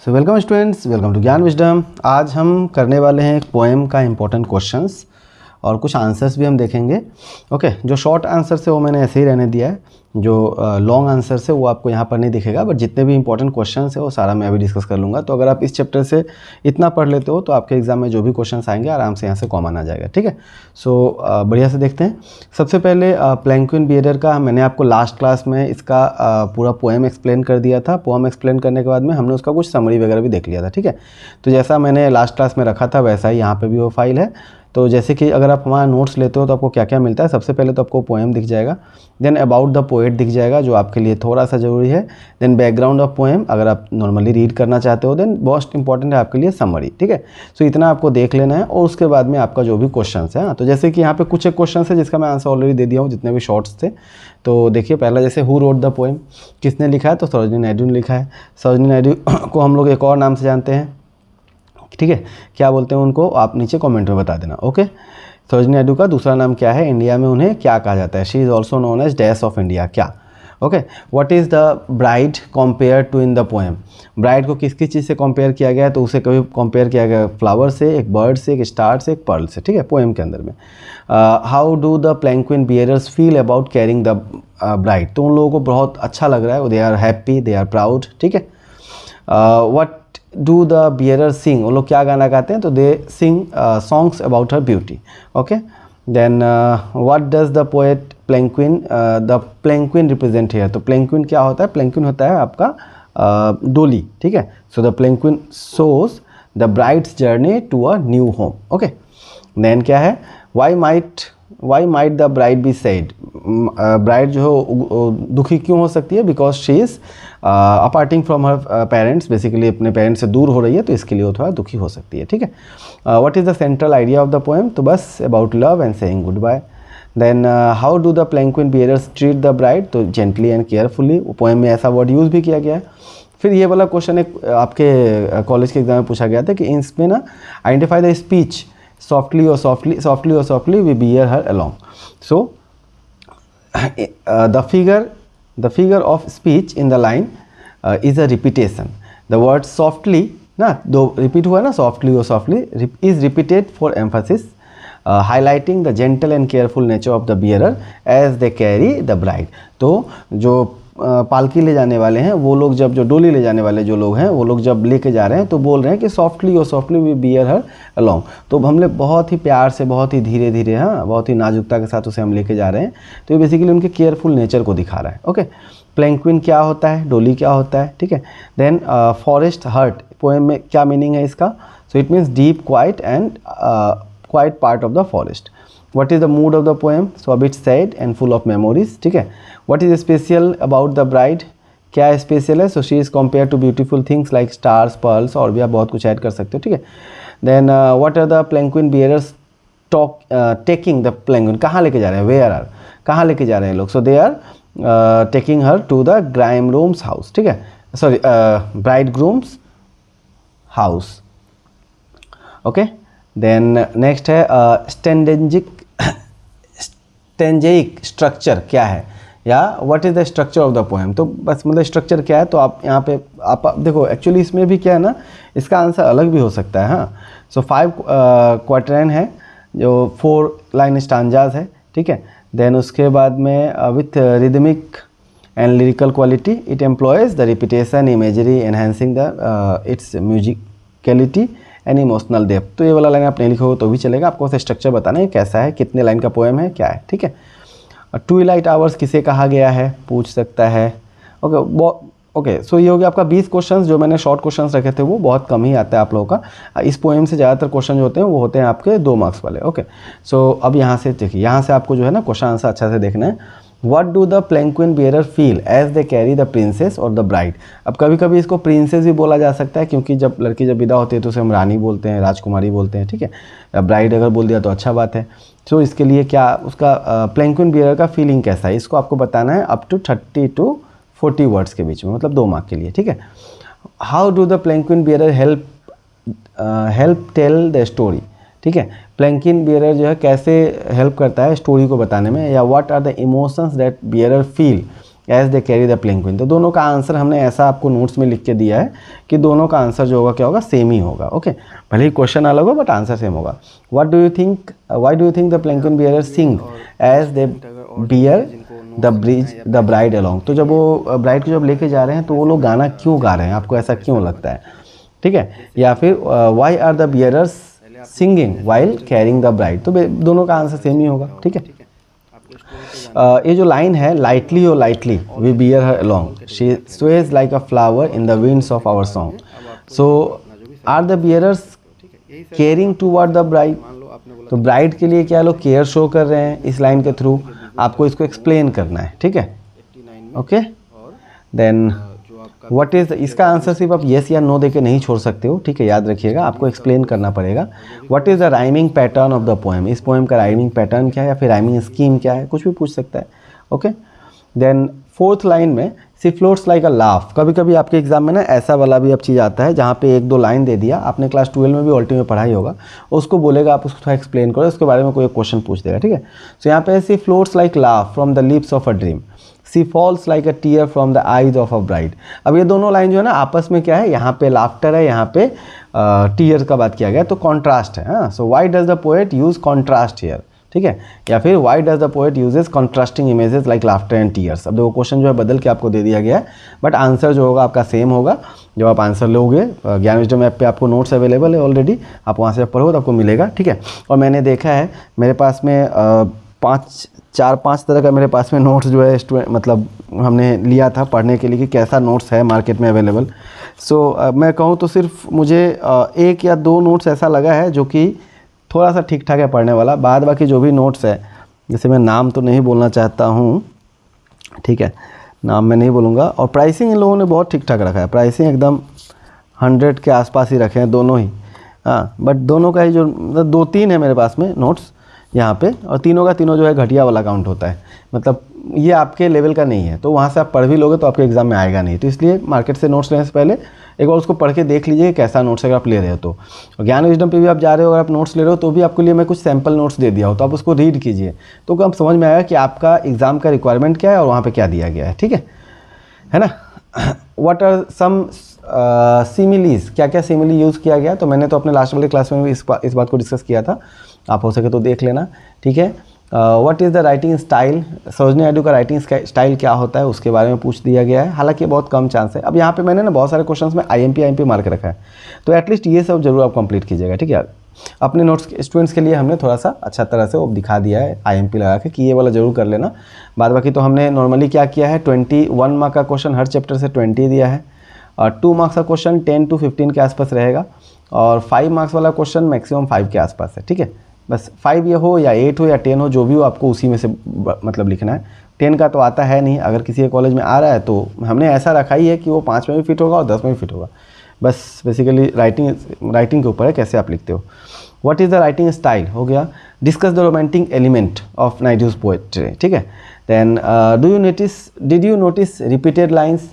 So welcome students, welcome to Gyan Wisdom. आज हम करने वाले हैं एक पोएम का इंपॉर्टेंट क्वेश्चंस और कुछ आंसर्स भी हम देखेंगे। ओके, जो शॉर्ट आंसर है वो मैंने ऐसे ही रहने दिया है, जो लॉन्ग आंसर है वो आपको यहाँ पर नहीं दिखेगा, बट जितने भी इंपॉर्टेंट क्वेश्चंस है वो सारा मैं अभी डिस्कस कर लूँगा। तो अगर आप इस चैप्टर से इतना पढ़ लेते हो तो आपके एग्जाम में जो भी क्वेश्चंस आएंगे आराम से यहाँ से कॉमन आ जाएगा। ठीक है, सो बढ़िया से देखते हैं। सबसे पहले प्लैंक्विन बिहेवियर का मैंने आपको लास्ट क्लास में इसका पूरा पोएम एक्सप्लेन कर दिया था। पोएम एक्सप्लेन करने के बाद में हमने उसका कुछ समरी वगैरह भी देख लिया था। ठीक है, तो जैसा मैंने लास्ट क्लास में रखा था वैसा ही यहाँ पे भी वो फाइल है। तो जैसे कि अगर आप हमारा नोट्स लेते हो तो आपको क्या क्या मिलता है, सबसे पहले तो आपको पोएम दिख जाएगा, देन अबाउट द पोएट दिख जाएगा जो आपके लिए थोड़ा सा ज़रूरी है, देन बैकग्राउंड ऑफ पोएम अगर आप नॉर्मली रीड करना चाहते हो, देन मोस्ट इंपॉर्टेंट है आपके लिए समरी। ठीक है, सो इतना आपको देख लेना है और उसके बाद में आपका जो भी क्वेश्चन है। तो जैसे कि यहाँ पे कुछ एक क्वेश्चन है जिसका मैं आंसर ऑलरेडी दे दिया हूँ, जितने भी शॉर्ट्स थे। तो देखिए पहला जैसे हु रोट द पोएम, किसने लिखा है, तो सरोजिनी नायडू ने लिखा है। सरोजिनी नायडू को हम लोग एक और नाम से जानते हैं। ठीक है, क्या बोलते हैं उनको आप नीचे कमेंट में बता देना। ओके, सरोजिनी नायडू का दूसरा नाम क्या है, इंडिया में उन्हें क्या कहा जाता है, she is also known as dash of India, क्या। Okay, what is the bride compare to in the poem, bride को किस किस चीज़ से कंपेयर किया गया है, तो उसे कभी कंपेयर किया गया फ्लावर से, एक बर्ड से, एक स्टार से, एक पर्ल से। ठीक है, पोएम के अंदर में how do the palanquin bearers feel about carrying the bride, तो उन लोगों को बहुत अच्छा लग रहा है, they are happy, they are proud. ठीक है, what do the bearer sing, वो लोग क्या गाना गाते हैं, तो they sing songs about her beauty. Okay, then what does the poet palanquin, the palanquin represent here, तो प्लैंक्विन क्या होता है, प्लैंक्विन होता है आपका डोली। ठीक है, so the palanquin shows the bride's journey to a new home. Okay, then क्या है, why might the bride be sad, bride जो है दुखी क्यों हो सकती है, because she is a parting from her parents, basically अपने पेरेंट्स से दूर हो रही है तो इसके लिए वो थोड़ा दुखी हो सकती है। ठीक है, what is the central idea of the poem, तो बस about love and saying goodbye. Then how do the palanquin bearers treat the bride, तो जेंटली एंड केयरफुली, पोएम में ऐसा वर्ड यूज़ भी किया गया है। फिर ये वाला क्वेश्चन एक आपके कॉलेज के एग्जाम में पूछा गया था कि इसमें ना identify the speech softly or softly we bear her along. So the figure of speech in the line is a repetition. The word softly ना दो रिपीट हुआ ना, softly or softly is repeated for emphasis, highlighting the gentle and careful nature of the bearer as they carry the bride. तो जो पालकी ले जाने वाले हैं वो लोग, जब जो डोली ले जाने वाले जो लोग हैं वो लोग जब लेके जा रहे हैं तो बोल रहे हैं कि सॉफ्टली और softly we bear her along, तो हम लोग बहुत ही प्यार से, बहुत ही धीरे धीरे, हाँ बहुत ही नाजुकता के साथ उसे हम लेके जा रहे हैं। तो ये बेसिकली उनके केयरफुल नेचर को दिखा रहा है। ओके, प्लैंक्विन क्या होता है, डोली क्या होता है। ठीक है, देन फॉरेस्ट हर्ट, पोएम में क्या मीनिंग है इसका, so it means deep quiet and quite part of the forest. What is the mood of the poem? So a bit sad and full of memories. ठीक है, what is special about the bride, क्या special है, so she is compared to beautiful things like stars, pearls, और भी आप बहुत कुछ add कर सकते हो। ठीक है, then what are the planquin bearers taking the planquin, कहाँ लेके जा रहे हैं, where are, कहाँ लेके जा रहे हैं लोग, so they are taking her to the bridegroom's house। ठीक है, sorry, bridegroom's house। Okay, then next है स्टेंजेइक स्ट्रक्चर क्या है, या what is the structure of the poem, तो बस मतलब स्ट्रक्चर क्या है। तो आप यहाँ पे आप देखो, एक्चुअली इसमें भी क्या है ना, इसका आंसर अलग भी हो सकता है। हाँ, सो 5 क्वार्टरन है जो 4 लाइन स्टांजाज है। ठीक है, देन उसके बाद में with rhythmic and lyrical quality it employees the repetition imagery enhancing the it's musicality and emotional depth. तो ये वाला लाइन आप नहीं लिखोगे तो भी चलेगा, आपको उसे स्ट्रक्चर बताना है कैसा है, कितने लाइन का पोएम है, क्या है। ठीक है, ट्विलाइट आवर्स किसे कहा गया है, पूछ सकता है। ओके, सो ये हो गया आपका 20 क्वेश्चंस। जो मैंने शॉर्ट क्वेश्चंस रखे थे वो बहुत कम ही आता है आप लोगों का। इस पोएम से ज़्यादातर क्वेश्चन जो होते हैं वो होते हैं आपके 2 मार्क्स वाले। ओके, सो अब यहाँ से देखिए, यहाँ से आपको जो है ना क्वेश्चन आंसर अच्छा से देखना है। What do the planquin bearer feel as they carry the princess or the bride? अब कभी कभी इसको प्रिंसेस भी बोला जा सकता है, क्योंकि जब लड़की जब विदा होती है तो उसे हम रानी बोलते हैं, राजकुमारी बोलते हैं। ठीक है, ब्राइड अगर बोल दिया तो अच्छा बात है। तो इसके लिए क्या उसका प्लैंक्विन बियरर का फीलिंग कैसा है, इसको आपको बताना है अप टू 30 to 40 वर्ड्स के बीच में, मतलब 2 मार्क के लिए। ठीक है, how do the palanquin bearer help tell the story, ठीक है, प्लैंक्विन बियरर जो है कैसे हेल्प करता है स्टोरी को बताने में, या what are the emotions that bearer feel as they carry the penguin. तो दोनों का आंसर हमने ऐसा आपको नोट्स में लिख के दिया है कि दोनों का आंसर जो होगा क्या होगा, सेम ही होगा। ओके, भले ही क्वेश्चन अलग हो बट आंसर सेम होगा। What do you think, why do you think the penguin bearer sing as they bear the bride along. तो जब वो ब्राइड को जब लेके जा रहे हैं तो वो लोग गाना क्यों गा रहे हैं, आपको ऐसा क्यों लगता है, ठीक है। या फिर why are the bearers singing while carrying the bride. तो दोनों का आंसर सेम ही होगा, ठीक है। ये जो लाइन है, लाइटली और lightly we bear her along, she sways like a flower in the winds of our song. So are the bearers caring toward the bride. तो ब्राइड के लिए क्या लोग केयर शो कर रहे हैं इस लाइन के थ्रू, आपको इसको एक्सप्लेन करना है, ठीक है। ओके, देन व्हाट इज, इसका आंसर सिर्फ आप येस या नो देके नहीं छोड़ सकते हो, ठीक है, याद रखिएगा, आपको एक्सप्लेन करना पड़ेगा। What is the rhyming pattern of the poem, इस पोएम का राइमिंग पैटर्न क्या है या फिर राइमिंग स्कीम क्या है, कुछ भी पूछ सकता है। ओके, देन फोर्थ लाइन में सी फ्लोट्स लाइक अ लाफ। कभी कभी आपके एग्जाम में ना ऐसा वाला भी अब चीज़ आता है जहाँ पे एक दो लाइन दे दिया, आपने क्लास 12 में भी ऑल्टी में पढ़ाई होगा, उसको बोलेगा आप उसको थोड़ा एक्सप्लेन करो, उसके बारे में कोई क्वेश्चन पूछ देगा, ठीक है। सो यहाँ पे she floats like laugh from the lips of a dream, she falls like a tear from the eyes of a bride. अब ये दोनों लाइन जो है ना आपस में क्या है, यहाँ पे लाफ्टर है, यहाँ पे टीयर का बात किया गया, तो कॉन्ट्रास्ट है। हाँ, so why does the poet use contrast here, ठीक है। या फिर why does the poet uses contrasting images like laughter and tears. अब देखो क्वेश्चन जो है बदल के आपको दे दिया गया है, बट आंसर जो होगा आपका सेम होगा। जब आप आंसर लोगे, ज्ञान विजडम ऐप पे आपको नोट्स अवेलेबल है ऑलरेडी, आप वहाँ से पढ़ो तो आपको मिलेगा, ठीक है। और मैंने देखा है मेरे पास में 4-5 तरह का मेरे पास में नोट्स जो है स्टूडेंट, मतलब हमने लिया था पढ़ने के लिए कि कैसा नोट्स है मार्केट में अवेलेबल। सो मैं कहूँ तो सिर्फ मुझे 1 या 2 नोट्स ऐसा लगा है जो कि थोड़ा सा ठीक ठाक है पढ़ने वाला। बाद बाकी जो भी नोट्स है, जैसे मैं नाम तो नहीं बोलना चाहता हूँ, ठीक है, नाम मैं नहीं बोलूँगा। और प्राइसिंग इन लोगों ने बहुत ठीक ठाक रखा है, प्राइसिंग एकदम 100 के आसपास ही रखे हैं दोनों ही। हाँ, बट दोनों का ही जो 2-3 है मेरे पास में नोट्स यहाँ पे, और तीनों का तीनों जो है घटिया वाला काउंट होता है, मतलब ये आपके लेवल का नहीं है, तो वहाँ से आप पढ़ भी लोगे तो आपके एग्जाम में आएगा नहीं। तो इसलिए मार्केट से नोट्स लेने से पहले एक बार उसको पढ़ के देख लीजिए कैसा नोट्स अगर आप ले रहे हो तो। ज्ञान विजडम पे भी आप जा रहे हो, अगर आप नोट्स ले रहे हो तो भी आपके लिए मैं कुछ सैम्पल नोट्स दे दिया हो, तो आप उसको रीड कीजिए, तो कब समझ में आएगा कि आपका एग्ज़ाम का रिक्वायरमेंट क्या है और वहाँ पर क्या दिया गया है, ठीक है ना। व्हाट आर सम सिमिलीज, क्या क्या सिमिली यूज़ किया गया, तो मैंने तो अपने लास्ट वाले क्लास में भी इस बात को डिस्कस किया था, आप हो सके तो देख लेना, ठीक है। What is the writing style, Sarojini Naidu का राइटिंग स्टाइल क्या होता है उसके बारे में पूछ दिया गया है, हालांकि बहुत कम चांस है। अब यहाँ पे मैंने ना बहुत सारे क्वेश्चंस में IMP मार्क रखा है, तो एटलीस्ट ये सब जरूर आप कंप्लीट कीजिएगा, ठीक है। अपने नोट्स स्टूडेंट्स के लिए हमने थोड़ा सा अच्छा तरह से वो दिखा दिया है IMP लगा के कि ये वाला जरूर कर लेना। बाद बाकी तो हमने नॉर्मली क्या किया है, 21 मार्क का क्वेश्चन हर चैप्टर से 20 दिया है, और 2 मार्क्स का क्वेश्चन 10 to 15 के आसपास रहेगा, और 5 मार्क्स वाला क्वेश्चन मैक्सिमम 5 के आसपास है, ठीक है। बस 5 ये हो या 8 हो या 10 हो, जो भी हो आपको उसी में से मतलब लिखना है। 10 का तो आता है नहीं, अगर किसी के कॉलेज में आ रहा है तो हमने ऐसा रखा ही है कि वो 5 में भी फिट होगा और 10 में भी फिट होगा। बस बेसिकली राइटिंग के ऊपर है कैसे आप लिखते हो। What is the writing style हो गया। Discuss the romantic element of Naidu's poetry, ठीक है। Then did you notice repeated lines,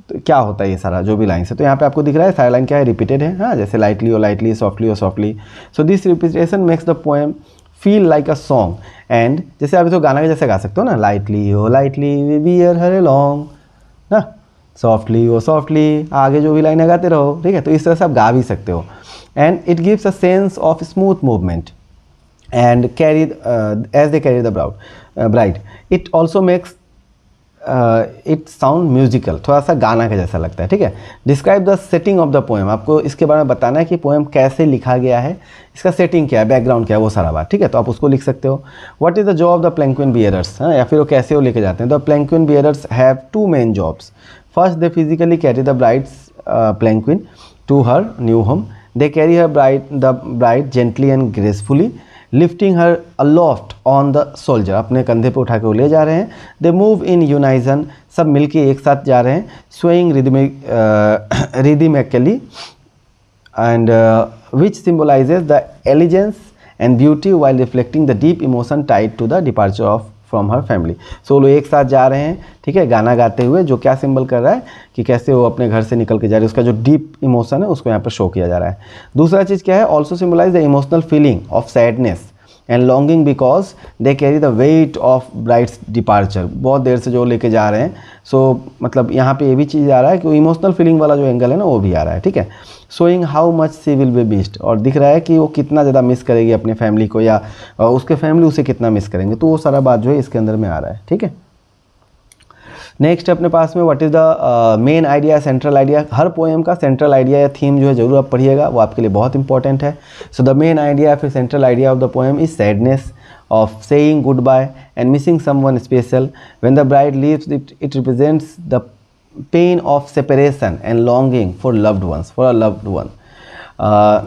तो क्या होता है ये सारा जो भी लाइन्स है, तो यहाँ पे आपको दिख रहा है सारा लाइन क्या है, रिपीटेड है। हाँ, जैसे लाइटली और लाइटली, सॉफ्टली और softly. So this repetition makes the poem feel like a song. And जैसे आप इसको गाना के जैसे गा सकते हो ना, lightly O lightly we bear her along ना, सॉफ्टली हो सॉफ्टली, आगे जो भी लाइनें गाते रहो, ठीक है। तो इस तरह से आप गा भी सकते हो। And it gives a sense of smooth movement and carry as they carry the bride. It also makes it sound musical, थोड़ा सा गाना के जैसा लगता है, ठीक है। Describe the setting of the poem, आपको इसके बारे में बताना है कि पोएम कैसे लिखा गया है, इसका सेटिंग क्या है, बैकग्राउंड क्या है, वो सारा बात, ठीक है। तो आप उसको लिख सकते हो। What is the job of the palanquin bearers, या फिर वो कैसे वो लेके जाते हैं। The palanquin bearers have 2 main jobs. First, they physically carry the bride's palanquin to her new home. They carry her the bride gently and gracefully, lifting her aloft on the shoulder, अपने कंधे पे उठा के वो ले जा रहे हैं। दे मूव इन यूनाइजन, सब मिलके एक साथ जा रहे हैं। Swaying rhythmically and which symbolizes the elegance and beauty while reflecting the deep emotion tied to the departure of from her family. सो लोग एक साथ जा रहे हैं, ठीक है, गाना गाते हुए, जो क्या सिंबल कर रहा है कि कैसे वो अपने घर से निकल के जा रहे हैं, उसका जो डीप इमोशन है उसको यहाँ पर शो किया जा रहा है। दूसरा चीज़ क्या है, also symbolize the emotional feeling of sadness and longing because they carry the weight of bride's departure, बहुत देर से जो लेके जा रहे हैं। सो मतलब यहाँ पे ये भी चीज़ आ रहा है कि इमोशनल फीलिंग वाला जो एंगल है ना वो भी आ रहा है, ठीक है। Showing how much see will be missed, और दिख रहा है कि वो कितना ज़्यादा मिस करेगी अपने फैमिली को, या उसके फैमिली उसे कितना मिस करेंगे, तो वो सारा बात जो है इसके अंदर में आ रहा है, ठीक है। नेक्स्ट अपने पास में what is the main idea, central idea. Her poem का सेंट्रल आइडिया या थीम जो है जरूर आप पढ़िएगा, वो आपके लिए बहुत इंपॉर्टेंट है। सो द मेन आइडिया या फिर central idea of the poem is sadness of saying goodbye and missing someone special. When the bride leaves, it represents the pain of separation and longing for loved ones, for a loved one.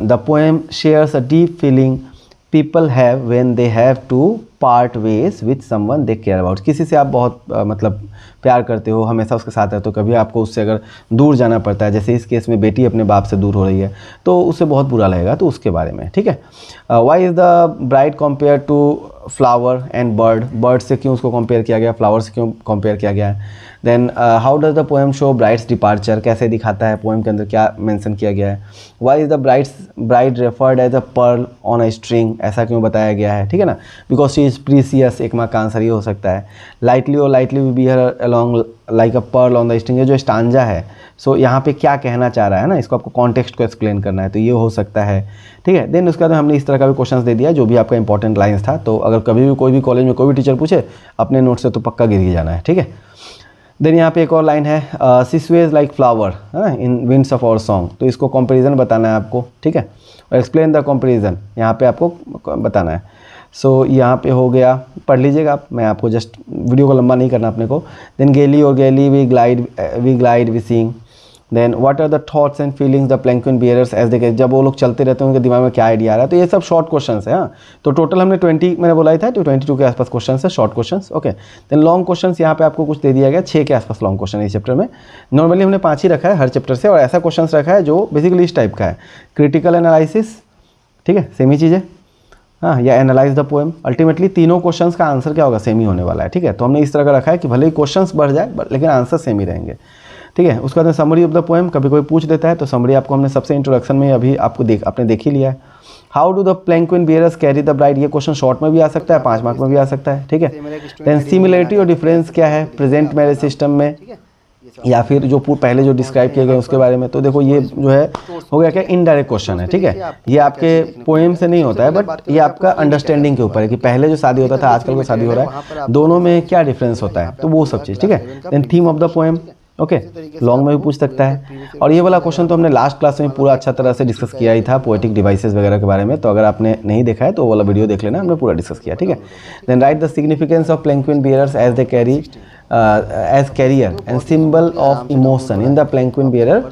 The poem shares a deep feeling people have when they have to part ways with someone they care about. किसी से आप बहुत मतलब प्यार करते हो, हमेशा उसके साथ रहते हो, कभी आपको उससे अगर दूर जाना पड़ता है, जैसे इस केस में बेटी अपने बाप से दूर हो रही है, तो उससे बहुत बुरा लगेगा, तो उसके बारे में, ठीक है। Why is the bride compare to flower and bird, bird से क्यों उसको कंपेयर किया गया, फ्लावर से क्यों कंपेयर किया गया है। Then how does the poem show bride's departure, कैसे दिखाता है, पोएम के अंदर क्या मेंशन किया गया है। Why is the bride referred as a pearl on a string, ऐसा क्यों बताया गया है, ठीक है ना, बिकॉज शी इज़ प्रीसियस, एक मार्क का आंसर ये हो सकता है। लाइटली और lightly we bear along like a pearl on the string, ये जो स्टांजा है, सो यहाँ पे क्या कहना चाह रहा है ना, इसको आपको कॉन्टेक्स्ट को एक्सप्लेन करना है, तो ये हो सकता है, ठीक है। देन उसके बाद हमने इस तरह का भी क्वेश्चन दे दिया जो भी आपका इंपॉर्टेंट लाइन्स था, तो अगर कभी भी कोई भी कॉलेज में कोई भी टीचर पूछे अपने नोट से तो पक्का गिर ही जाना है, ठीक है। देन यहाँ पे एक और लाइन है, शी स्वेज लाइक फ्लावर है ना इन विंड्स ऑफ आवर सॉन्ग, तो इसको कंपैरिजन बताना है आपको, ठीक है, और एक्सप्लेन द कंपैरिजन यहाँ पे आपको बताना है। सो यहाँ पे हो गया, पढ़ लीजिएगा आप, मैं आपको जस्ट वीडियो को लंबा नहीं करना अपने को। देन गेली और gaily we glide we sing. Then what are the thoughts and feelings the palanquin bearers as they, जब वो लोग चलते रहते हैं उनके दिमाग में क्या आइडिया आ रहा है, तो ये सब शॉर्ट क्वेश्चंस है। हाँ, तो टोटल हमने 20 मैंने बोला ही था, तो 22 के आसपास क्वेश्चन है, short questions, okay. Then long questions यहाँ पे आपको कुछ दे दिया गया, 6 के आसपास लॉन्ग क्वेश्चन है इस चैप्टर में। नॉर्मली हमने 5 ही रखा है हर चैप्टर से, और ऐसा क्वेश्चन रखा है जो बेसिकली इस टाइप का है, क्रिटिकल एनालिसिस, ठीक है, सेम ही चीज़ है, हाँ, या एनालाइज द पोएम। अल्टीमेटली तीनों क्वेश्चंस का आंसर क्या होगा, सेम ही होने वाला है, ठीक है। तो हमने इस तरह का रखा है कि भले ही क्वेश्चंस बढ़ जाए लेकिन आंसर सेम ही रहेंगे, ठीक है। उसके बाद समरी ऑफ द पोएम, कभी कोई पूछ देता है तो समरी आपको हमने सबसे इंट्रोडक्शन में अभी आपको आपने देख ही लिया है। How do the palanquin bearers carry the bride, ये क्वेश्चन शॉर्ट में भी आ सकता है, 5 मार्क में भी आ सकता है, ठीक है। देन सिमिलरिटी और डिफरेंस क्या है प्रेजेंट मैरिज सिस्टम में, या फिर जो पहले जो डिस्क्राइब किए गए उसके बारे में, तो देखो ये जो है हो गया क्या, इनडायरेक्ट क्वेश्चन है, ठीक है। ये आपके पोएम से नहीं होता है, बट ये आपका अंडरस्टैंडिंग के ऊपर है कि पहले जो शादी होता था आजकल को शादी हो रहा है, दोनों में क्या डिफरेंस होता है, तो वो सब चीज़, ठीक है। Then theme of the poem, okay, long में भी पूछ सकता है। और ये वाला क्वेश्चन तो हमने लास्ट क्लास में पूरा अच्छा तरह से डिस्कस किया ही था, पोएटिक डिवाइसेस वगैरह के बारे में, तो अगर आपने नहीं देखा है तो वो वाला वीडियो देख लेना, हमने पूरा डिस्कस किया, ठीक है। Then write the significance of palanquin bearers as they carry as carrier and symbol of emotion in the palanquin bearer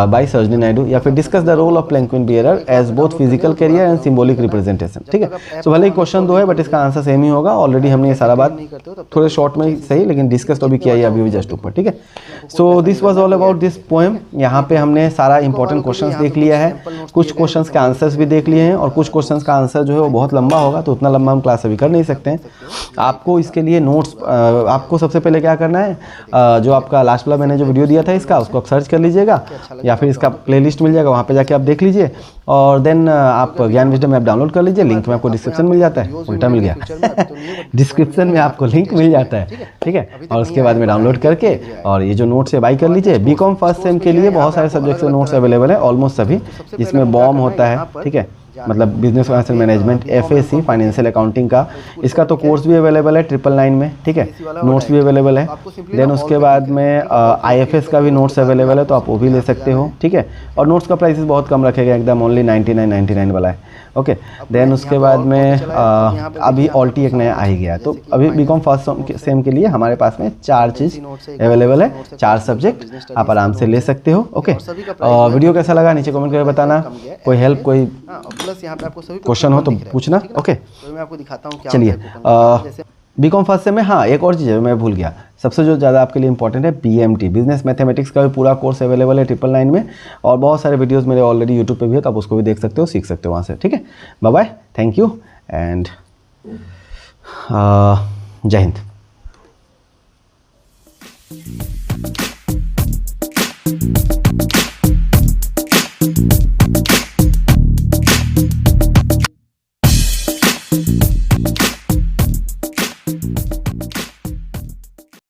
by Sarojini Naidu, या फिर discuss the role of palanquin bearer as both physical carrier and symbolic representation, ठीक है। सो भले ही question 2 है but इसका answer same ही होगा। Already हमने ये सारा बात थोड़े शॉर्ट में ही सही लेकिन डिस्कस तो भी किया ही अभी भी जस्ट ऊपर, ठीक है। So this was all about this poem. यहाँ पे हमने सारा इंपॉर्टेंट क्वेश्चंस देख लिया है, कुछ क्वेश्चंस के आंसर्स भी देख लिए हैं, और कुछ क्वेश्चंस का आंसर जो है वो बहुत लंबा होगा, तो उतना लंबा हम क्लास अभी कर नहीं सकते हैं। आपको इसके लिए नोट्स आपको सबसे पहले क्या करना है, जो आपका लास्ट वाला मैंने जो वीडियो दिया था इसका, उसको आप सर्च कर लीजिएगा, या फिर इसका प्लेलिस्ट मिल जाएगा, वहाँ पे जाके आप देख लीजिए, और देन आप ज्ञान विजडम ऐप डाउनलोड कर लीजिए, लिंक में आपको डिस्क्रिप्शन मिल जाता है, उल्टा मिल गया डिस्क्रिप्शन में आपको लिंक मिल जाता है, ठीक है। और उसके बाद में डाउनलोड करके और ये जो नोट्स है बाई कर लीजिए। बीकॉम फर्स्ट सेम के लिए बहुत सारे सब्जेक्ट्स के नोट्स अवेलेबल है, ऑलमोस्ट सभी, इसमें बॉम होता है, ठीक है, मतलब business financial management, FAC financial accounting का, इसका तो कोर्स भी अवेलेबल है 999 में, ठीक है, नोट्स भी अवेलेबल है। देन उसके बाद में IFS का भी नोट्स अवेलेबल है, तो आप वो भी ले सकते हो, ठीक है। और नोट्स का प्राइस बहुत कम रखेगा, एकदम ओनली 99 वाला है, ओके। देन उसके बाद में अभी ऑल्टी एक नया आ ही गया, तो अभी बीकॉम फर्स्ट सेम के लिए हमारे पास में 4 चीज़ अवेलेबल है, 4 सब्जेक्ट आप आराम से ले सकते हो, ओके। वीडियो कैसा लगा नीचे कमेंट करके बताना, कोई हेल्प कोई क्वेश्चन हो तो पूछना, ओके। मैं आपको दिखाता हूँ, चलिए बीकॉम फर्स्ट सेम में, हाँ एक और चीज़ है मैं भूल गया, सबसे जो ज़्यादा आपके लिए इंपॉर्टेंट है BMT बिजनेस मैथमेटिक्स का भी पूरा कोर्स अवेलेबल है 999 में, और बहुत सारे वीडियोस मेरे ऑलरेडी यूट्यूब पे भी है, तो आप उसको भी देख सकते हो, सीख सकते हो वहाँ से, ठीक है। Bye bye, thank you and जय हिंद।